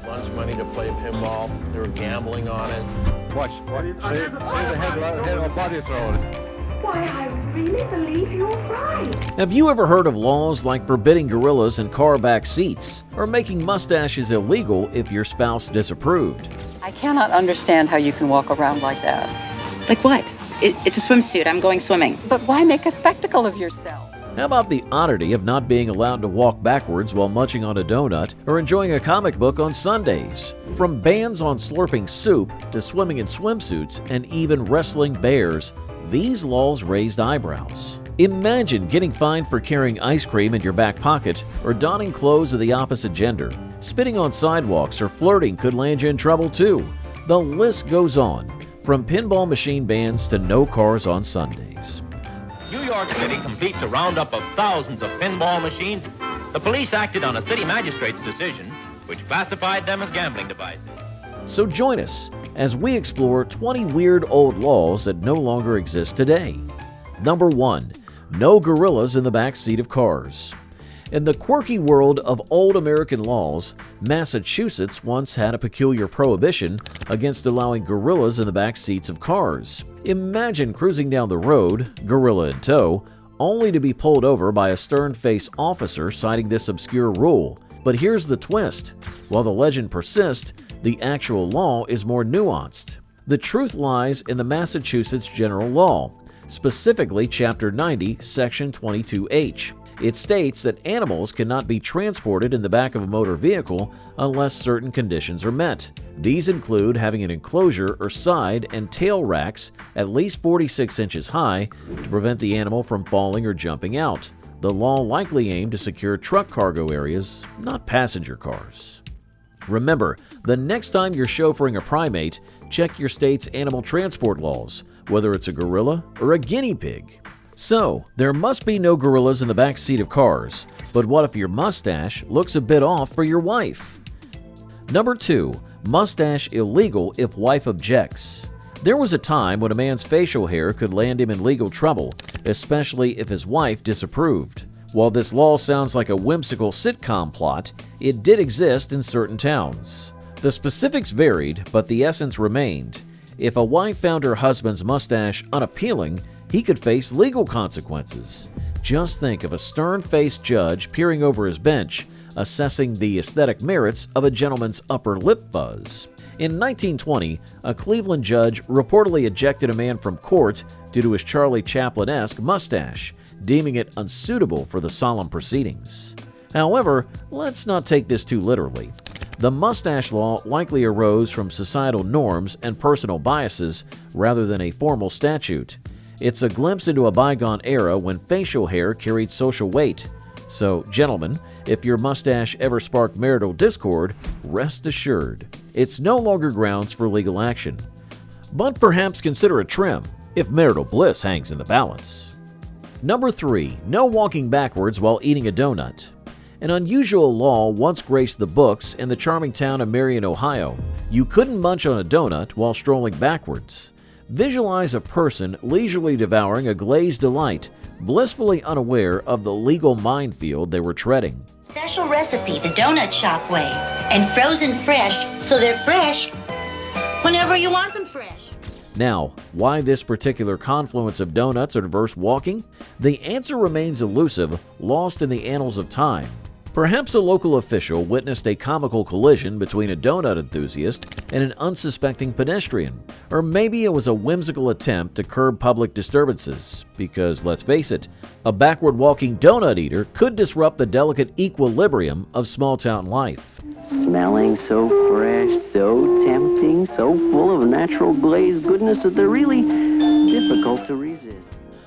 lunch money to play pinball. They were gambling on it. Watch. See the head on body thrown. Why, I really believe you're right. Have you ever heard of laws like forbidding gorillas in car back seats, or making mustaches illegal if your spouse disapproved? I cannot understand how you can walk around like that. Like what? It's a swimsuit. I'm going swimming. But why make a spectacle of yourself? How about the oddity of not being allowed to walk backwards while munching on a donut or enjoying a comic book on Sundays? From bans on slurping soup to swimming in swimsuits and even wrestling bears, these laws raised eyebrows. Imagine getting fined for carrying ice cream in your back pocket or donning clothes of the opposite gender. Spitting on sidewalks or flirting could land you in trouble too. The list goes on, from pinball machine bans to no cars on Sundays. New York City completes a roundup of thousands of pinball machines. The police acted on a city magistrate's decision, which classified them as gambling devices. So join us as we explore 20 weird old laws that no longer exist today. Number 1. No gorillas in the back seat of cars. In the quirky world of old American laws, Massachusetts once had a peculiar prohibition against allowing gorillas in the back seats of cars. Imagine cruising down the road, gorilla in tow, only to be pulled over by a stern-faced officer citing this obscure rule. But here's the twist. While the legend persists, the actual law is more nuanced. The truth lies in the Massachusetts General Law, specifically Chapter 90, Section 22H. It states that animals cannot be transported in the back of a motor vehicle unless certain conditions are met. These include having an enclosure or side and tail racks at least 46 inches high to prevent the animal from falling or jumping out. The law likely aimed to secure truck cargo areas, not passenger cars. Remember, the next time you're chauffeuring a primate, check your state's animal transport laws, whether it's a gorilla or a guinea pig. So, there must be no gorillas in the back seat of cars, but what if your mustache looks a bit off for your wife? Number 2. Mustache illegal if wife objects. There was a time when a man's facial hair could land him in legal trouble, especially if his wife disapproved. While this law sounds like a whimsical sitcom plot, it did exist in certain towns. The specifics varied, but the essence remained. If a wife found her husband's mustache unappealing, he could face legal consequences. Just think of a stern-faced judge peering over his bench, assessing the aesthetic merits of a gentleman's upper lip fuzz. In 1920, a Cleveland judge reportedly ejected a man from court due to his Charlie Chaplin-esque mustache, deeming it unsuitable for the solemn proceedings. However, let's not take this too literally. The mustache law likely arose from societal norms and personal biases rather than a formal statute. It's a glimpse into a bygone era when facial hair carried social weight. So, gentlemen, if your mustache ever sparked marital discord, rest assured, it's no longer grounds for legal action. But perhaps consider a trim, if marital bliss hangs in the balance. Number 3. No walking backwards while eating a donut. An unusual law once graced the books in the charming town of Marion, Ohio. You couldn't munch on a donut while strolling backwards. Visualize a person leisurely devouring a glazed delight, blissfully unaware of the legal minefield they were treading. Special recipe, the donut shop way. And frozen fresh, so they're fresh whenever you want them fresh. Now, why this particular confluence of donuts adverse walking? The answer remains elusive, lost in the annals of time. Perhaps a local official witnessed a comical collision between a donut enthusiast and an unsuspecting pedestrian. Or maybe it was a whimsical attempt to curb public disturbances, because let's face it, a backward-walking donut eater could disrupt the delicate equilibrium of small-town life. Smelling so fresh, so tempting, so full of natural glazed goodness that they're really difficult to resist.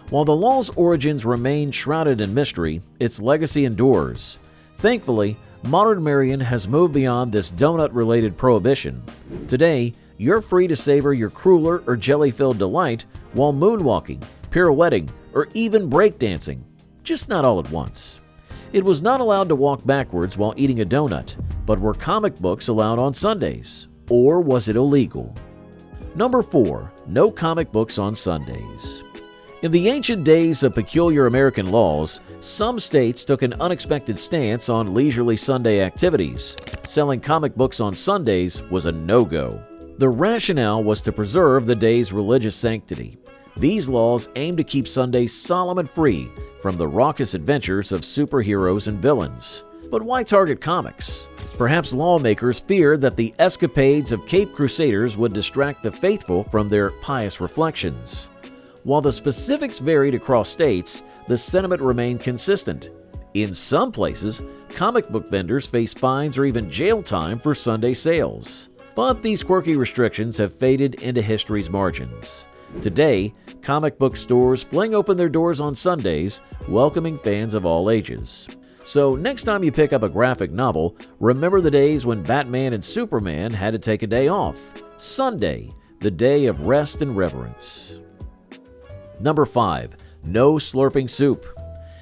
While the law's origins remain shrouded in mystery, its legacy endures. Thankfully, modern Marion has moved beyond this donut-related prohibition. Today, you're free to savor your cruller or jelly-filled delight while moonwalking, pirouetting, or even breakdancing, just not all at once. It was not allowed to walk backwards while eating a donut, but were comic books allowed on Sundays? Or was it illegal? Number 4. No comic books on Sundays. In the ancient days of peculiar American laws, some states took an unexpected stance on leisurely Sunday activities. selling comic books on Sundays was a no-go. The rationale was to preserve the day's religious sanctity. These laws aimed to keep Sundays solemn and free from the raucous adventures of superheroes and villains. But why target comics? Perhaps lawmakers feared that the escapades of Caped Crusaders would distract the faithful from their pious reflections. While the specifics varied across states, the sentiment remained consistent. In some places, comic book vendors face fines or even jail time for Sunday sales. But these quirky restrictions have faded into history's margins. Today, comic book stores fling open their doors on Sundays, welcoming fans of all ages. So next time you pick up a graphic novel, remember the days when Batman and Superman had to take a day off. Sunday, the day of rest and reverence. Number 5. No slurping soup.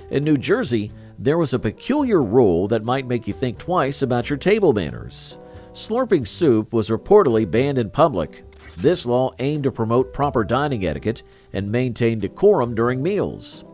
In New Jersey, there was a peculiar rule that might make you think twice about your table manners. Slurping soup was reportedly banned in public. This law aimed to promote proper dining etiquette and maintain decorum during meals.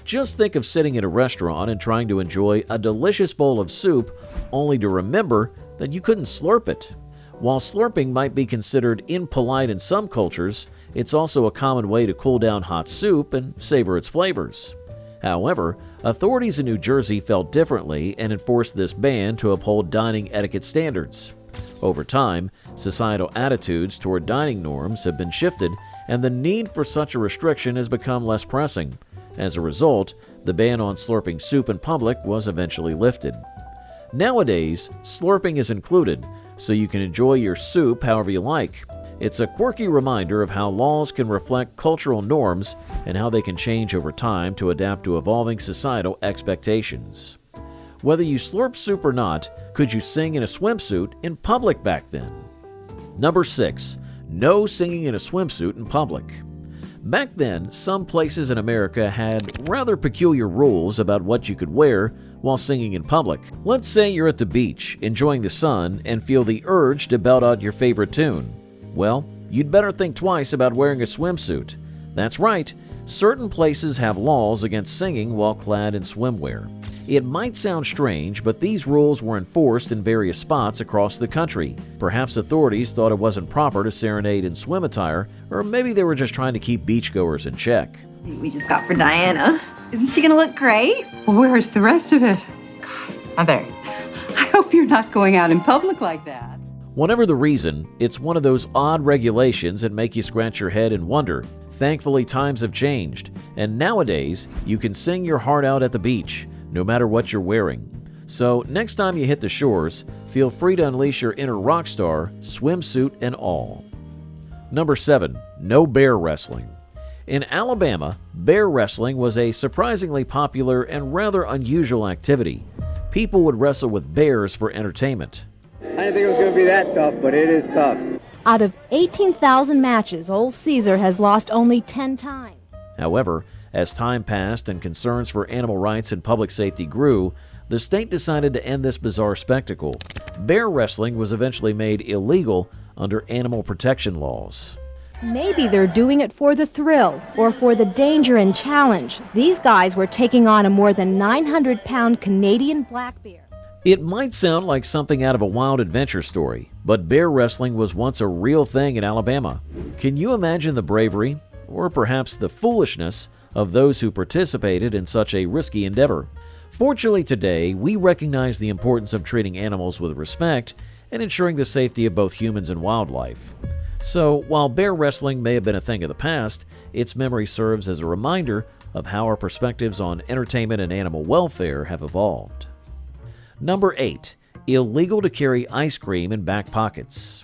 Just think of sitting in a restaurant and trying to enjoy a delicious bowl of soup, only to remember that you couldn't slurp it. While slurping might be considered impolite in some cultures, it's also a common way to cool down hot soup and savor its flavors. However, authorities in New Jersey felt differently and enforced this ban to uphold dining etiquette standards. Over time, societal attitudes toward dining norms have been shifted, and the need for such a restriction has become less pressing. As a result, the ban on slurping soup in public was eventually lifted. Nowadays, slurping is included, so you can enjoy your soup however you like. It's a quirky reminder of how laws can reflect cultural norms and how they can change over time to adapt to evolving societal expectations. Whether you slurp soup or not, could you sing in a swimsuit in public back then? Number 6. No singing in a swimsuit in public. Back then, some places in America had rather peculiar rules about what you could wear while singing in public. Let's say you're at the beach, enjoying the sun, and feel the urge to belt out your favorite tune. Well, you'd better think twice about wearing a swimsuit. That's right, certain places have laws against singing while clad in swimwear. It might sound strange, but these rules were enforced in various spots across the country. Perhaps authorities thought it wasn't proper to serenade in swim attire, or maybe they were just trying to keep beachgoers in check. We just got for Diana. Isn't she gonna look great? Well, where's the rest of it? Mother. I hope you're not going out in public like that. Whatever the reason, it's one of those odd regulations that make you scratch your head and wonder. Thankfully, times have changed, and nowadays, you can sing your heart out at the beach, no matter what you're wearing. So, next time you hit the shores, feel free to unleash your inner rock star, swimsuit and all. Number 7. No bear wrestling. In Alabama, bear wrestling was a surprisingly popular and rather unusual activity. People would wrestle with bears for entertainment. I didn't think it was going to be that tough, but it is tough. Out of 18,000 matches, old Caesar has lost only 10 times. However, as time passed and concerns for animal rights and public safety grew, the state decided to end this bizarre spectacle. Bear wrestling was eventually made illegal under animal protection laws. Maybe they're doing it for the thrill or for the danger and challenge. These guys were taking on a more than 900-pound Canadian black bear. It might sound like something out of a wild adventure story, but bear wrestling was once a real thing in Alabama. Can you imagine the bravery, or perhaps the foolishness, of those who participated in such a risky endeavor? Fortunately today, we recognize the importance of treating animals with respect and ensuring the safety of both humans and wildlife. So, while bear wrestling may have been a thing of the past, its memory serves as a reminder of how our perspectives on entertainment and animal welfare have evolved. Number 8. Illegal to carry ice cream in back pockets.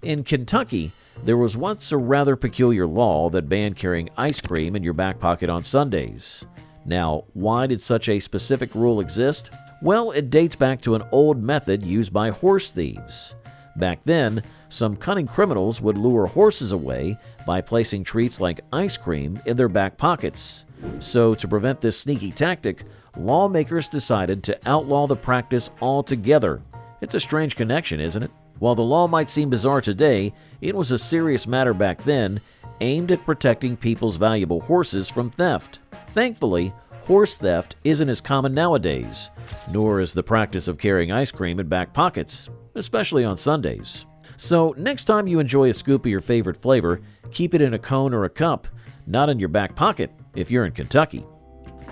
In Kentucky, there was once a rather peculiar law that banned carrying ice cream in your back pocket on Sundays. Now, why did such a specific rule exist? Well, it dates back to an old method used by horse thieves. Back then, some cunning criminals would lure horses away by placing treats like ice cream in their back pockets. So, to prevent this sneaky tactic, lawmakers decided to outlaw the practice altogether. It's a strange connection, isn't it? While the law might seem bizarre today, it was a serious matter back then, aimed at protecting people's valuable horses from theft. Thankfully, horse theft isn't as common nowadays, nor is the practice of carrying ice cream in back pockets, especially on Sundays. So next time you enjoy a scoop of your favorite flavor, keep it in a cone or a cup, not in your back pocket if you're in Kentucky.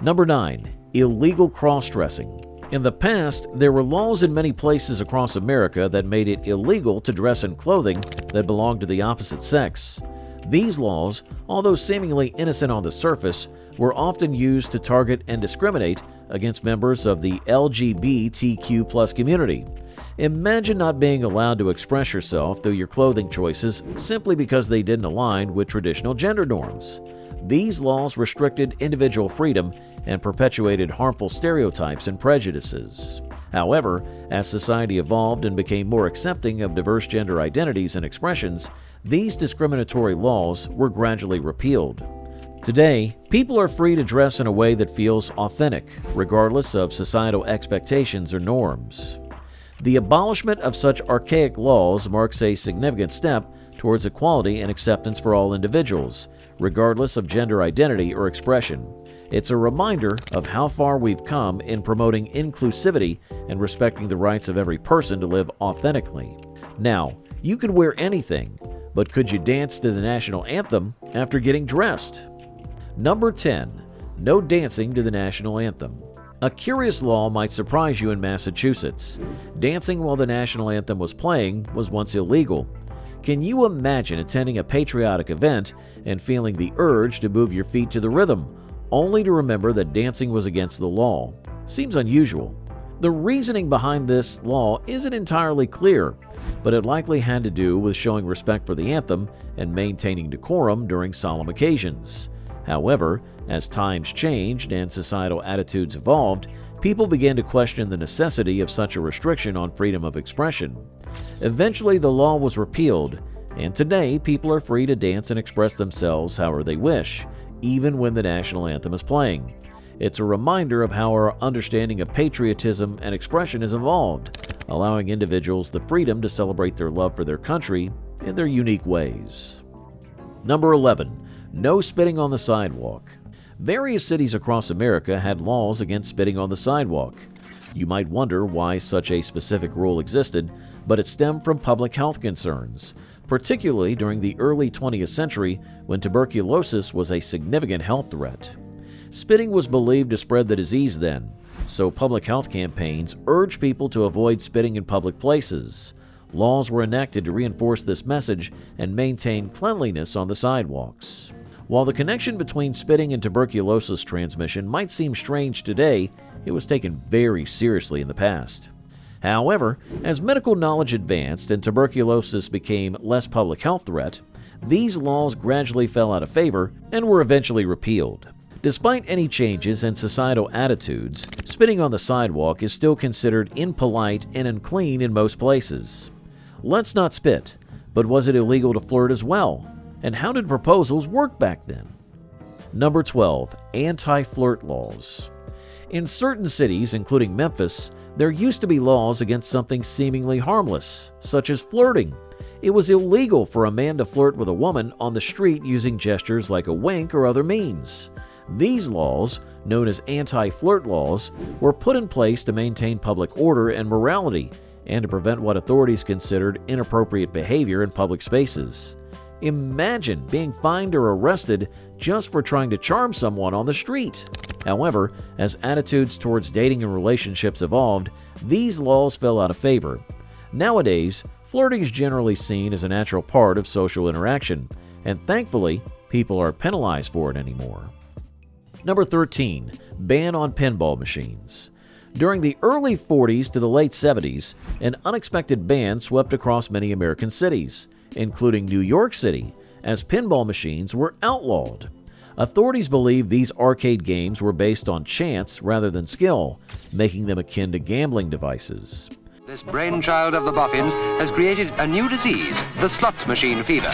Number 9. Illegal cross-dressing. In the past, there were laws in many places across America that made it illegal to dress in clothing that belonged to the opposite sex. These laws, although seemingly innocent on the surface, were often used to target and discriminate against members of the LGBTQ+ community. Imagine not being allowed to express yourself through your clothing choices simply because they didn't align with traditional gender norms. These laws restricted individual freedom and perpetuated harmful stereotypes and prejudices. However, as society evolved and became more accepting of diverse gender identities and expressions, these discriminatory laws were gradually repealed. Today, people are free to dress in a way that feels authentic, regardless of societal expectations or norms. The abolishment of such archaic laws marks a significant step towards equality and acceptance for all individuals, regardless of gender identity or expression. It's a reminder of how far we've come in promoting inclusivity and respecting the rights of every person to live authentically. Now, you could wear anything, but could you dance to the national anthem after getting dressed? Number 10. No dancing to the national anthem. A curious law might surprise you in Massachusetts. Dancing while the national anthem was playing was once illegal. Can you imagine attending a patriotic event and feeling the urge to move your feet to the rhythm, only to remember that dancing was against the law? Seems unusual. The reasoning behind this law isn't entirely clear, but it likely had to do with showing respect for the anthem and maintaining decorum during solemn occasions. However, as times changed and societal attitudes evolved, people began to question the necessity of such a restriction on freedom of expression. Eventually, the law was repealed, and today people are free to dance and express themselves however they wish, even when the national anthem is playing. It's a reminder of how our understanding of patriotism and expression has evolved, allowing individuals the freedom to celebrate their love for their country in their unique ways. Number 11. No spitting on the sidewalk. Various cities across America had laws against spitting on the sidewalk. You might wonder why such a specific rule existed, but it stemmed from public health concerns, particularly during the early 20th century when tuberculosis was a significant health threat. Spitting was believed to spread the disease then, so public health campaigns urged people to avoid spitting in public places. Laws were enacted to reinforce this message and maintain cleanliness on the sidewalks. While the connection between spitting and tuberculosis transmission might seem strange today, it was taken very seriously in the past. However, as medical knowledge advanced and tuberculosis became less public health threat, these laws gradually fell out of favor and were eventually repealed. Despite any changes in societal attitudes, spitting on the sidewalk is still considered impolite and unclean in most places. Let's not spit, but was it illegal to flirt as well? And how did proposals work back then? Number 12. Anti-flirt laws. In certain cities, including Memphis, there used to be laws against something seemingly harmless, such as flirting. It was illegal for a man to flirt with a woman on the street using gestures like a wink or other means. These laws, known as anti-flirt laws, were put in place to maintain public order and morality and to prevent what authorities considered inappropriate behavior in public spaces. Imagine being fined or arrested just for trying to charm someone on the street. However, as attitudes towards dating and relationships evolved, these laws fell out of favor. Nowadays, flirting is generally seen as a natural part of social interaction, and thankfully, people aren't penalized for it anymore. Number 13. Ban on pinball machines. During the early 40s to the late 70s, an unexpected ban swept across many American cities, including New York City, as pinball machines were outlawed. Authorities believed these arcade games were based on chance rather than skill, making them akin to gambling devices. This brainchild of the boffins has created a new disease, the slot machine fever.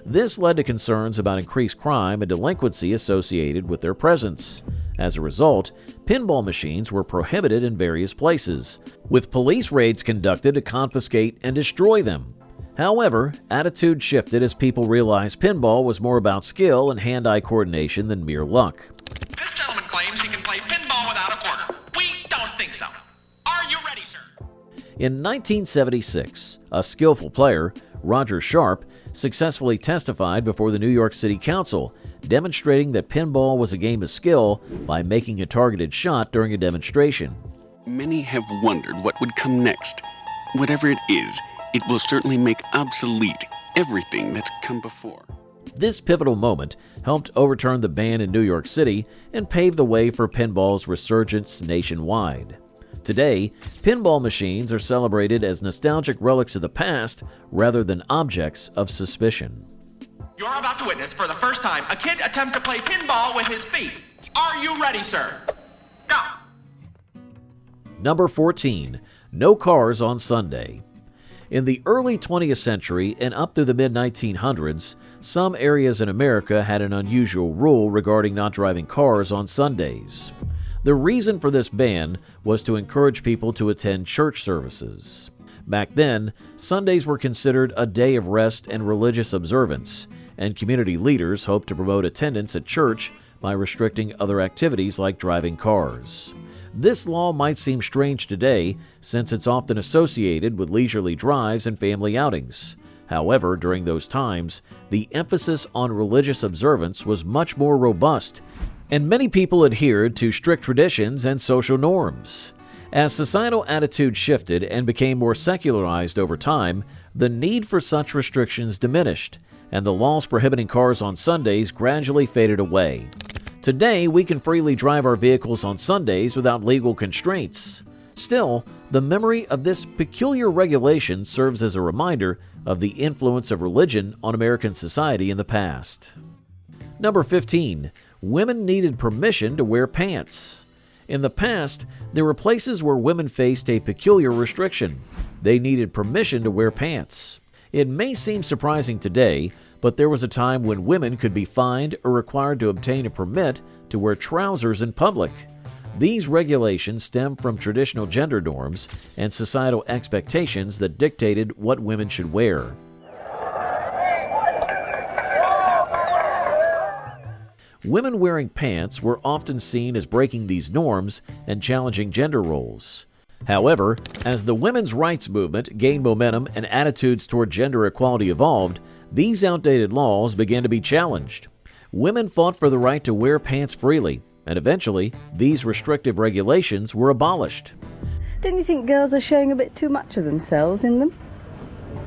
This led to concerns about increased crime and delinquency associated with their presence. As a result, pinball machines were prohibited in various places, with police raids conducted to confiscate and destroy them. However, attitude shifted as people realized pinball was more about skill and hand-eye coordination than mere luck. This gentleman claims he can play pinball without a quarter. We don't think so. Are you ready, sir? In 1976, a skillful player, Roger Sharp, successfully testified before the New York City Council, demonstrating that pinball was a game of skill by making a targeted shot during a demonstration. Many have wondered what would come next. Whatever it is, it will certainly make obsolete everything that's come before. This pivotal moment helped overturn the ban in New York City and pave the way for pinball's resurgence nationwide. Today, pinball machines are celebrated as nostalgic relics of the past rather than objects of suspicion. You're about to witness for the first time a kid attempt to play pinball with his feet. Are you ready, sir? Go! Number 14. No cars on Sunday. In the early 20th century and up through the mid-1900s, some areas in America had an unusual rule regarding not driving cars on Sundays. The reason for this ban was to encourage people to attend church services. Back then, Sundays were considered a day of rest and religious observance, and community leaders hoped to promote attendance at church by restricting other activities like driving cars. This law might seem strange today, since it's often associated with leisurely drives and family outings. However, during those times, the emphasis on religious observance was much more robust, and many people adhered to strict traditions and social norms. As societal attitudes shifted and became more secularized over time, the need for such restrictions diminished, and the laws prohibiting cars on Sundays gradually faded away. Today, we can freely drive our vehicles on Sundays without legal constraints. Still, the memory of this peculiar regulation serves as a reminder of the influence of religion on American society in the past. Number 15. Women needed permission to wear pants. In the past, there were places where women faced a peculiar restriction. They needed permission to wear pants. It may seem surprising today, but there was a time when women could be fined or required to obtain a permit to wear trousers in public. These regulations stem from traditional gender norms and societal expectations that dictated what women should wear. Women wearing pants were often seen as breaking these norms and challenging gender roles. However, as the women's rights movement gained momentum and attitudes toward gender equality evolved, these outdated laws began to be challenged. Women fought for the right to wear pants freely, and eventually, these restrictive regulations were abolished. Don't you think girls are showing a bit too much of themselves in them?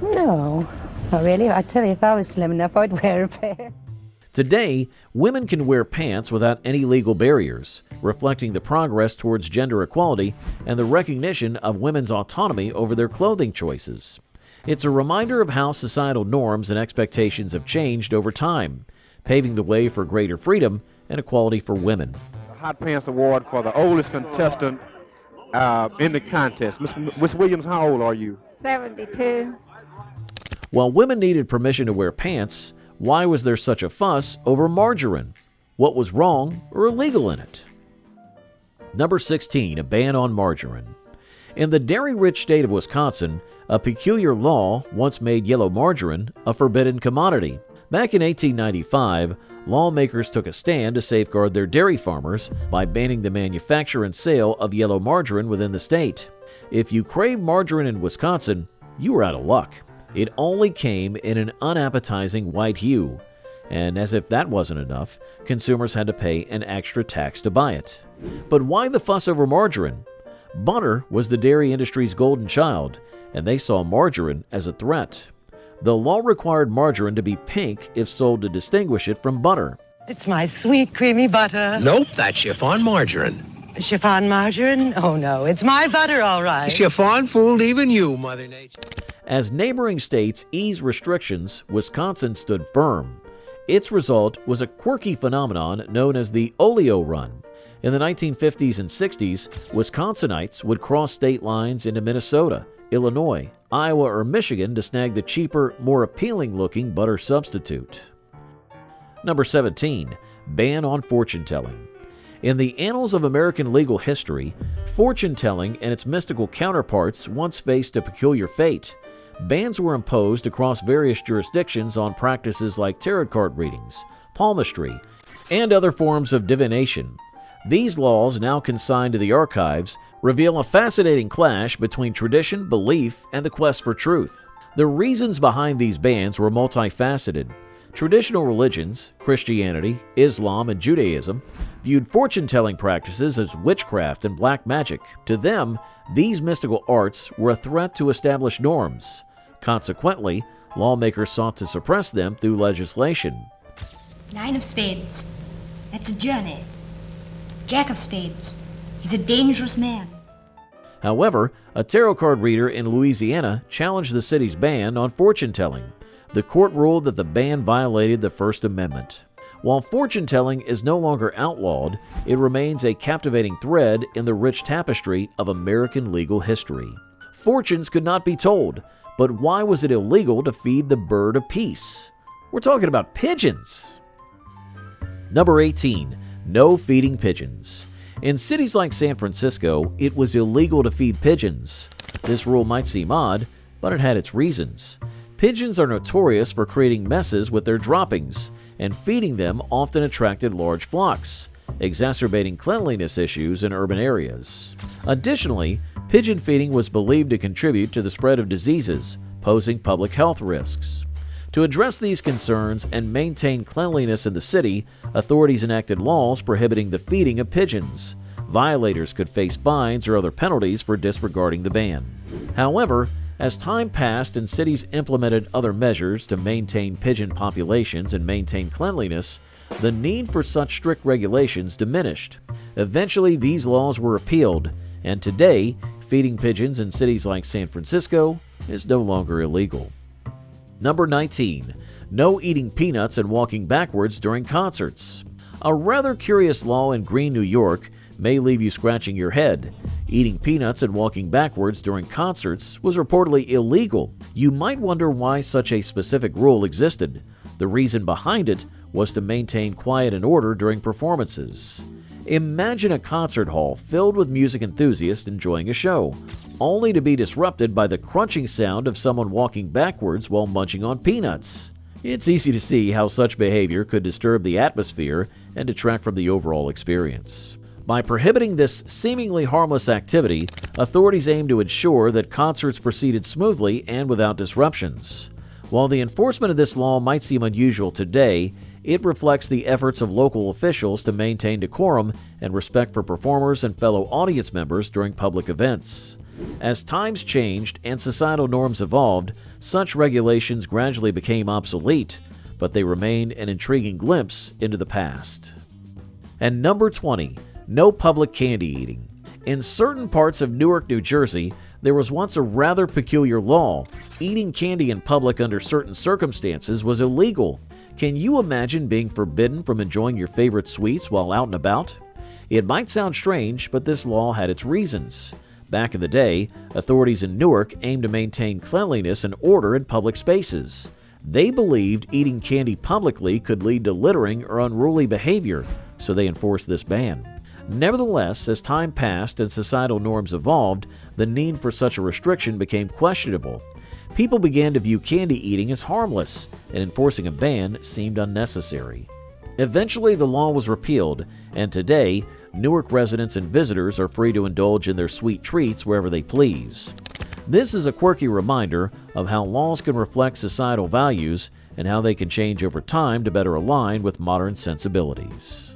No, not really. I tell you, if I was slim enough, I'd wear a pair. Today, women can wear pants without any legal barriers, reflecting the progress towards gender equality and the recognition of women's autonomy over their clothing choices. It's a reminder of how societal norms and expectations have changed over time, paving the way for greater freedom and equality for women. The Hot Pants Award for the oldest contestant in the contest. Miss Williams, how old are you? 72. While women needed permission to wear pants, why was there such a fuss over margarine? What was wrong or illegal in it? Number 16, a ban on margarine. In the dairy-rich state of Wisconsin, a peculiar law once made yellow margarine a forbidden commodity. Back in 1895, lawmakers took a stand to safeguard their dairy farmers by banning the manufacture and sale of yellow margarine within the state. If you craved margarine in Wisconsin, you were out of luck. It only came in an unappetizing white hue, and as if that wasn't enough, consumers had to pay an extra tax to buy it. But why the fuss over margarine? Butter was the dairy industry's golden child, and they saw margarine as a threat. The law required margarine to be pink if sold to distinguish it from butter. It's my sweet, creamy butter. Nope, that's chiffon margarine. Chiffon margarine? Oh, no, it's my butter, all right. Chiffon fooled even you, Mother Nature. As neighboring states eased restrictions, Wisconsin stood firm. Its result was a quirky phenomenon known as the Oleo Run. In the 1950s and 60s, Wisconsinites would cross state lines into Minnesota, Illinois, Iowa, or Michigan to snag the cheaper, more appealing-looking butter substitute. Number 17, ban on fortune-telling. In the annals of American legal history, fortune-telling and its mystical counterparts once faced a peculiar fate. Bans were imposed across various jurisdictions on practices like tarot card readings, palmistry, and other forms of divination. These laws, now consigned to the archives, reveal a fascinating clash between tradition, belief, and the quest for truth. The reasons behind these bans were multifaceted. Traditional religions, Christianity, Islam, and Judaism, viewed fortune-telling practices as witchcraft and black magic. To them, these mystical arts were a threat to established norms. Consequently, lawmakers sought to suppress them through legislation. 9 of spades. That's a journey. Jack of spades. He's a dangerous man. However, a tarot card reader in Louisiana challenged the city's ban on fortune-telling. The court ruled that the ban violated the First Amendment. While fortune-telling is no longer outlawed, it remains a captivating thread in the rich tapestry of American legal history. Fortunes could not be told, but why was it illegal to feed the bird of peace? We're talking about pigeons. Number 18. No feeding pigeons. In cities like San Francisco, it was illegal to feed pigeons. This rule might seem odd, but it had its reasons. Pigeons are notorious for creating messes with their droppings, and feeding them often attracted large flocks, exacerbating cleanliness issues in urban areas. Additionally, pigeon feeding was believed to contribute to the spread of diseases, posing public health risks. To address these concerns and maintain cleanliness in the city, authorities enacted laws prohibiting the feeding of pigeons. Violators could face fines or other penalties for disregarding the ban. However, as time passed and cities implemented other measures to maintain pigeon populations and maintain cleanliness, the need for such strict regulations diminished. Eventually, these laws were repealed, and today, feeding pigeons in cities like San Francisco is no longer illegal. Number 19. No eating peanuts and walking backwards during concerts. A rather curious law in Green, New York may leave you scratching your head. Eating peanuts and walking backwards during concerts was reportedly illegal. You might wonder why such a specific rule existed. The reason behind it was to maintain quiet and order during performances. Imagine a concert hall filled with music enthusiasts enjoying a show, only to be disrupted by the crunching sound of someone walking backwards while munching on peanuts. It's easy to see how such behavior could disturb the atmosphere and detract from the overall experience. By prohibiting this seemingly harmless activity, authorities aim to ensure that concerts proceeded smoothly and without disruptions. While the enforcement of this law might seem unusual today, it reflects the efforts of local officials to maintain decorum and respect for performers and fellow audience members during public events. As times changed and societal norms evolved, such regulations gradually became obsolete, but they remain an intriguing glimpse into the past. And number 20. No public candy eating. In certain parts of Newark, New Jersey, there was once a rather peculiar law. Eating candy in public under certain circumstances was illegal. Can you imagine being forbidden from enjoying your favorite sweets while out and about? It might sound strange, but this law had its reasons. Back in the day, authorities in Newark aimed to maintain cleanliness and order in public spaces. They believed eating candy publicly could lead to littering or unruly behavior, so they enforced this ban. Nevertheless, as time passed and societal norms evolved, the need for such a restriction became questionable. People began to view candy eating as harmless, and enforcing a ban seemed unnecessary. Eventually, the law was repealed, and today, Newark residents and visitors are free to indulge in their sweet treats wherever they please. This is a quirky reminder of how laws can reflect societal values and how they can change over time to better align with modern sensibilities.